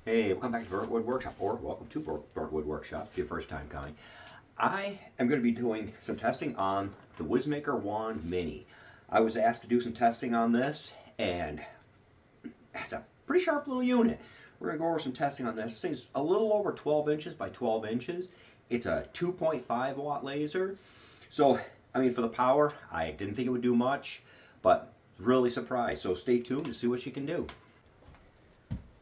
Hey, welcome back to Dartwood Workshop, or welcome to Dartwood Workshop if you're first time coming. I am going to be doing some testing on the Wizmaker Wand Mini. I was asked to do some testing on this, and it's a pretty sharp little unit. We're going to go over some testing on this. This thing's a little over 12 inches by 12 inches. It's a 2.5 watt laser. So, I mean, for the power, I didn't think it would do much, but really surprised. So stay tuned to see what you can do.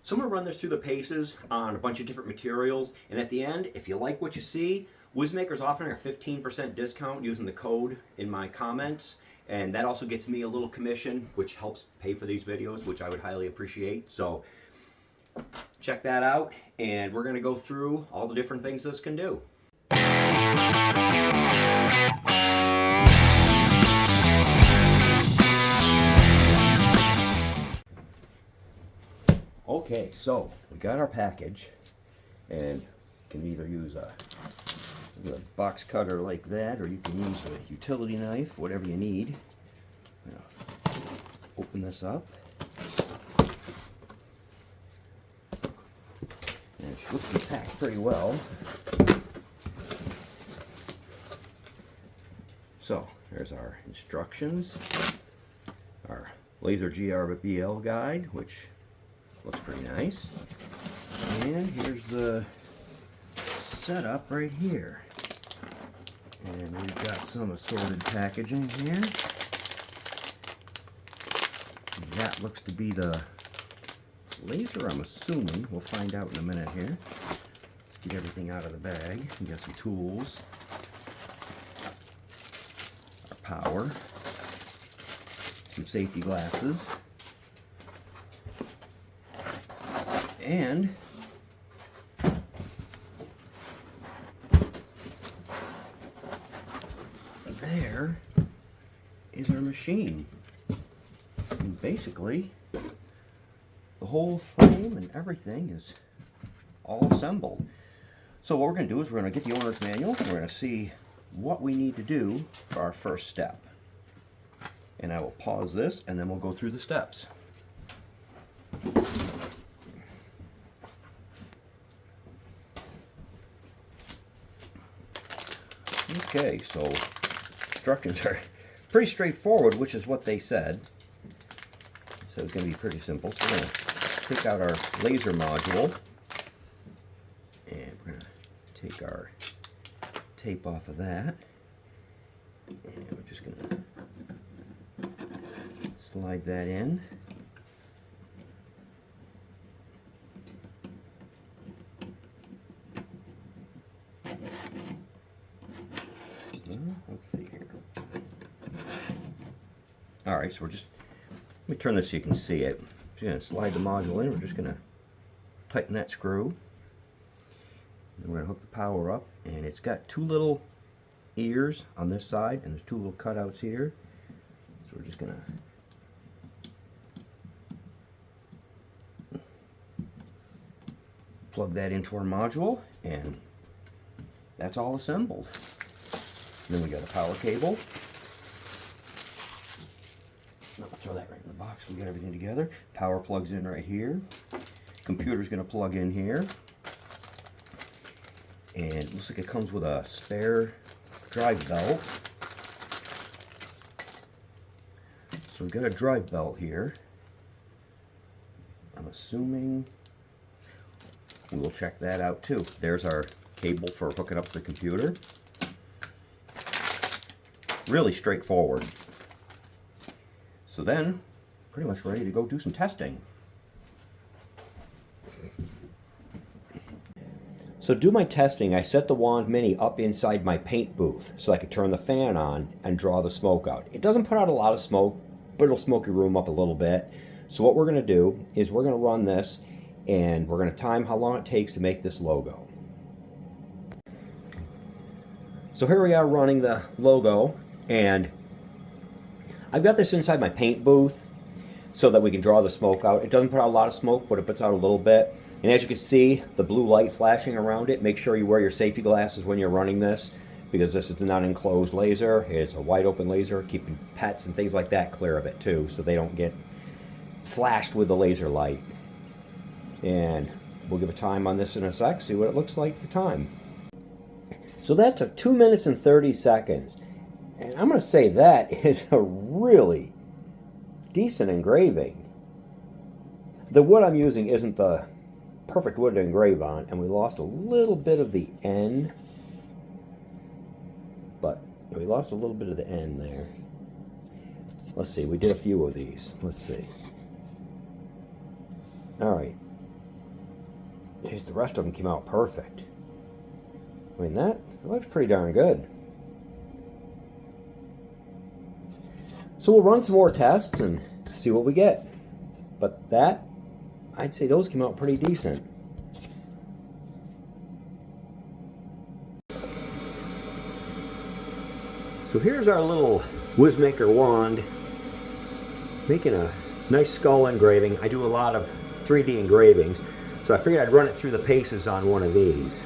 So I'm going to run this through the paces on a bunch of different materials, and at the end, if you like what you see, Wizmaker's offering a 15% discount using the code in my comments, and that also gets me a little commission, which helps pay for these videos, which I would highly appreciate. So check that out, and we're going to go through all the different things this can do. Okay, so we got our package, and you can either use a box cutter like that, or you can use a utility knife, whatever you need. Now, open this up, and it looks to be packed pretty well. So there's our instructions, our laser GRBL guide, which looks pretty nice. And here's the setup right here. And we've got some assorted packaging here. That looks to be the laser, I'm assuming. We'll find out in a minute here. Let's get everything out of the bag. We got some tools. Our power. Some safety glasses. And there is our machine. And basically, the whole frame and everything is all assembled. So what we're going to do is we're going to get the owner's manual. We're going to see what we need to do for our first step. And I will pause this, and then we'll go through the steps. Okay, so instructions are pretty straightforward, which is what they said. So it's going to be pretty simple. So we're going to take out our laser module, and we're going to take our tape off of that, and we're just going to slide that in. Let's see here. Alright, so we're just, let me turn this so you can see it. Just going to slide the module in. We're just going to tighten that screw. And we're going to hook the power up. And it's got two little ears on this side, and there's two little cutouts here. So we're just going to plug that into our module, and that's all assembled. Then we got a power cable. I'll throw that right in the box. We got everything together. Power plugs in right here. Computer's going to plug in here. And it looks like it comes with a spare drive belt. So we've got a drive belt here. I'm assuming we'll check that out too. There's our cable for hooking up the computer. Really straightforward. So then, pretty much ready to go do some testing. So to do my testing, I set the Wand Mini up inside my paint booth so I could turn the fan on and draw the smoke out. It doesn't put out a lot of smoke, but it'll smoke your room up a little bit. So what we're going to do is we're going to run this, and we're going to time how long it takes to make this logo. So here we are running the logo. And I've got this inside my paint booth so that we can draw the smoke out. It doesn't put out a lot of smoke, but it puts out a little bit. And as you can see, the blue light flashing around it, make sure you wear your safety glasses when you're running this, because this is not an enclosed laser. It's a wide open laser, keeping pets and things like that clear of it too, so they don't get flashed with the laser light. And we'll give a time on this in a sec, see what it looks like for time. So that took 2 minutes and 30 seconds. And I'm going to say that is a really decent engraving. The wood I'm using isn't the perfect wood to engrave on, and we lost a little bit of the end. But we lost a little bit of the end there. Let's see, we did a few of these. Let's see. Alright. Jeez, the rest of them came out perfect. I mean, that looks pretty darn good. So we'll run some more tests and see what we get. But that, I'd say those came out pretty decent. So here's our little Wizmaker wand, making a nice skull engraving. I do a lot of 3D engravings, so I figured I'd run it through the paces on one of these.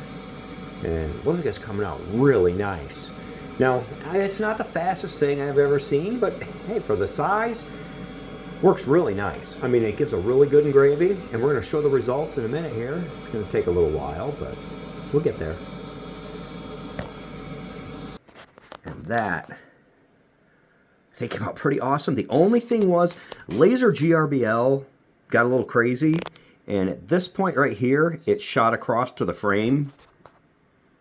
And it looks like it's coming out really nice. Now, it's not the fastest thing I've ever seen, but hey, for the size, works really nice. I mean, it gives a really good engraving, and we're going to show the results in a minute here. It's going to take a little while, but we'll get there. And that, I think, came out pretty awesome. The only thing was, laser GRBL got a little crazy, and at this point right here, it shot across to the frame.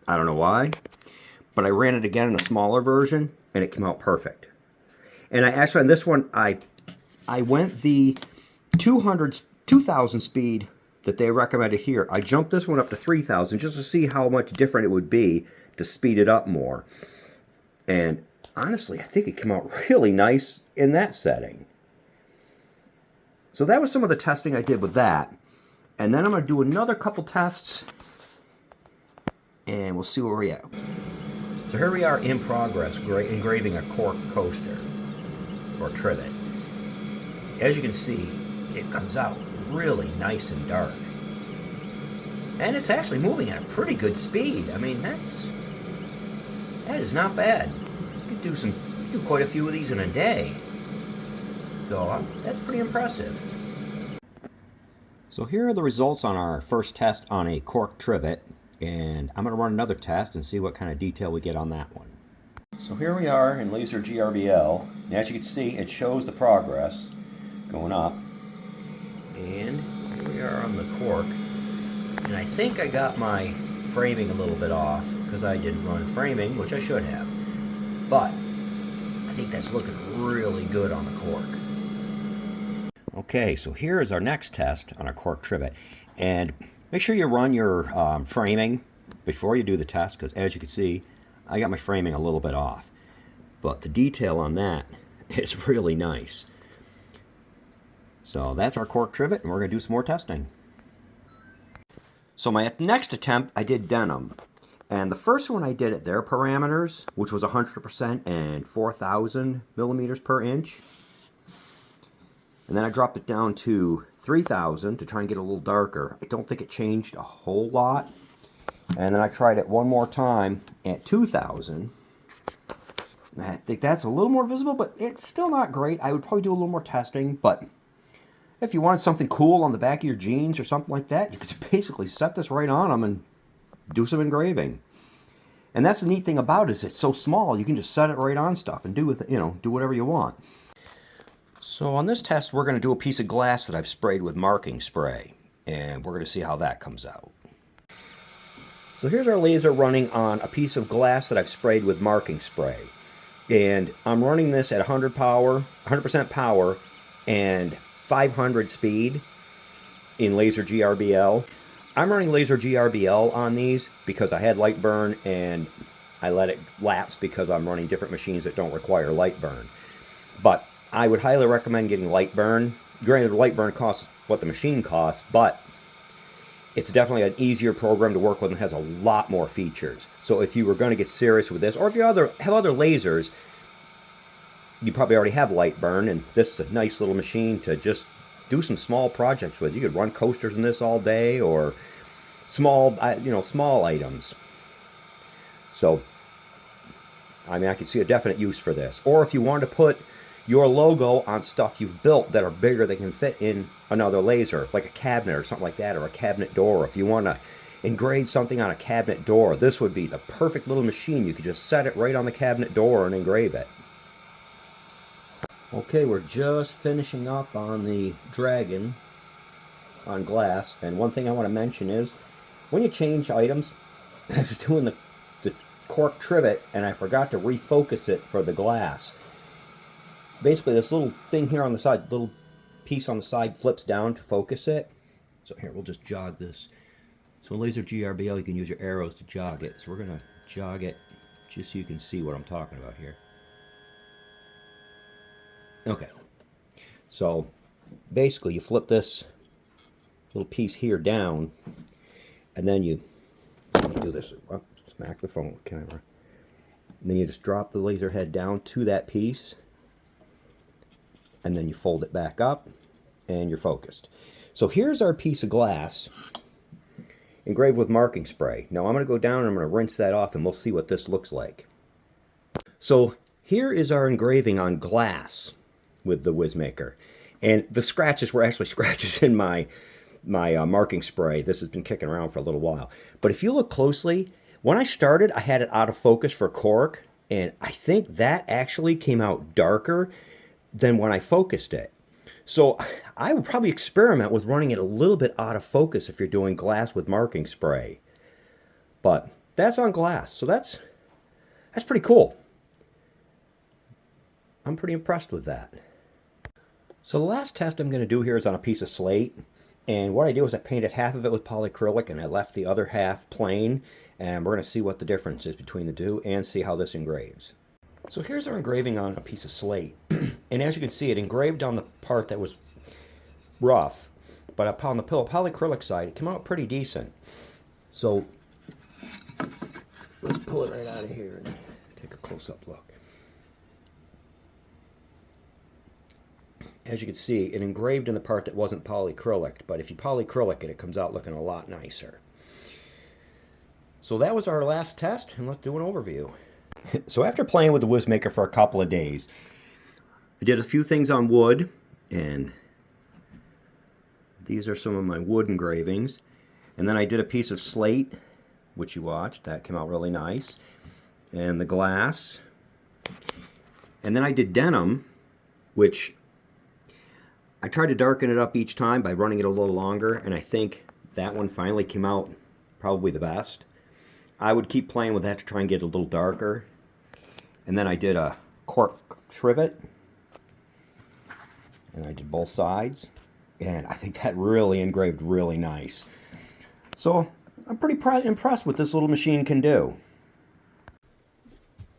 I don't know why, but I ran it again in a smaller version, and it came out perfect. And I actually, on this one, I went the 2000 speed that they recommended here. I jumped this one up to 3000 just to see how much different it would be to speed it up more. And honestly, I think it came out really nice in that setting. So that was some of the testing I did with that. And then I'm going to do another couple tests, and we'll see where we're at. So here we are in progress, engraving a cork coaster, or trivet. As you can see, it comes out really nice and dark. And it's actually moving at a pretty good speed. I mean, that is not bad. You could do quite a few of these in a day. So that's pretty impressive. So here are the results on our first test on a cork trivet. And I'm going to run another test and see what kind of detail we get on that one. So here we are in laser GRBL. And as you can see, it shows the progress going up. And here we are on the cork. And I think I got my framing a little bit off because I didn't run framing, which I should have. But I think that's looking really good on the cork. Okay, so here is our next test on our cork trivet. And make sure you run your framing before you do the test, because as you can see, I got my framing a little bit off. But the detail on that is really nice. So that's our cork trivet, and we're going to do some more testing. So my next attempt, I did denim. And the first one I did at their parameters, which was 100% and 4,000 millimeters per inch. And then I dropped it down to 3,000 to try and get a little darker. I don't think it changed a whole lot. And then I tried it one more time at 2,000. I think that's a little more visible, but it's still not great. I would probably do a little more testing, but if you wanted something cool on the back of your jeans or something like that, you could basically set this right on them and do some engraving. And that's the neat thing about it, is it's so small, you can just set it right on stuff and do with it, do whatever you want. So on this test, we're going to do a piece of glass that I've sprayed with marking spray, and we're going to see how that comes out. So here's our laser running on a piece of glass that I've sprayed with marking spray. And I'm running this at 100% power and 500 speed in laser GRBL. I'm running laser GRBL on these because I had light burn and I let it lapse because I'm running different machines that don't require light burn. But I would highly recommend getting light burn. Granted, light burn costs what the machine costs, but it's definitely an easier program to work with and has a lot more features. So if you were going to get serious with this, or if you have other lasers, you probably already have light burn, and this is a nice little machine to just do some small projects with. You could run coasters in this all day, or small items. So, I mean, I could see a definite use for this. Or if you wanted to put your logo on stuff you've built that are bigger, that can fit in another laser, like a cabinet or something like that, or a cabinet door. If you want to engrave something on a cabinet door, this would be the perfect little machine. You could just set it right on the cabinet door and engrave it. Okay, we're just finishing up on the dragon on glass, and one thing I want to mention is when you change items, I was doing the cork trivet and I forgot to refocus it for the glass. Basically, this little thing here on the side, little piece on the side, flips down to focus it. So here, we'll just jog this. So laser GRBL, you can use your arrows to jog it. So we're going to jog it just so you can see what I'm talking about here. Okay, so basically you flip this little piece here down, and then you do this. Oh, smack the phone camera. And then you just drop the laser head down to that piece, and then you fold it back up, and you're focused. So here's our piece of glass engraved with marking spray. Now I'm going to go down and I'm going to rinse that off, and we'll see what this looks like. So here is our engraving on glass with the Wizmaker, and the scratches were actually scratches in my marking spray. This has been kicking around for a little while, but if you look closely, when I started I had it out of focus for cork, and I think that actually came out darker than when I focused it. So I would probably experiment with running it a little bit out of focus if you're doing glass with marking spray. But that's on glass, so that's pretty cool. I'm pretty impressed with that. So the last test I'm going to do here is on a piece of slate, and what I do is I painted half of it with polyacrylic and I left the other half plain, and we're going to see what the difference is between the two and see how this engraves. So here's our engraving on a piece of slate, and as you can see, it engraved on the part that was rough, but upon the polyacrylic side it came out pretty decent. So let's pull it right out of here and take a close-up look. As you can see, it engraved in the part that wasn't polyacrylic, but if you polyacrylic it, it comes out looking a lot nicer. So that was our last test, and let's do an overview. So after playing with the Wizmaker for a couple of days, I did a few things on wood, and these are some of my wood engravings. And then I did a piece of slate, which you watched. That came out really nice. And the glass. And then I did denim, which I tried to darken it up each time by running it a little longer, and I think that one finally came out probably the best. I would keep playing with that to try and get it a little darker. And then I did a cork trivet, and I did both sides, and I think that really engraved really nice. So I'm pretty impressed with what this little machine can do.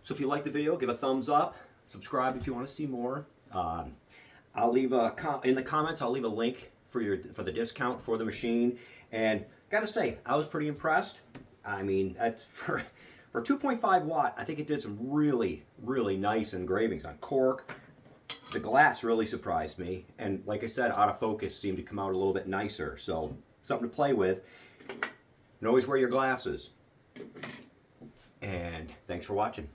So if you like the video, give a thumbs up, subscribe if you want to see more. I'll leave in the comments. I'll leave a link for the discount for the machine. And gotta say, I was pretty impressed. I mean, that's for 2.5 watt. I think it did some really, really nice engravings on cork. The glass really surprised me, and like I said, out of focus seemed to come out a little bit nicer. So something to play with. And always wear your glasses. And thanks for watching.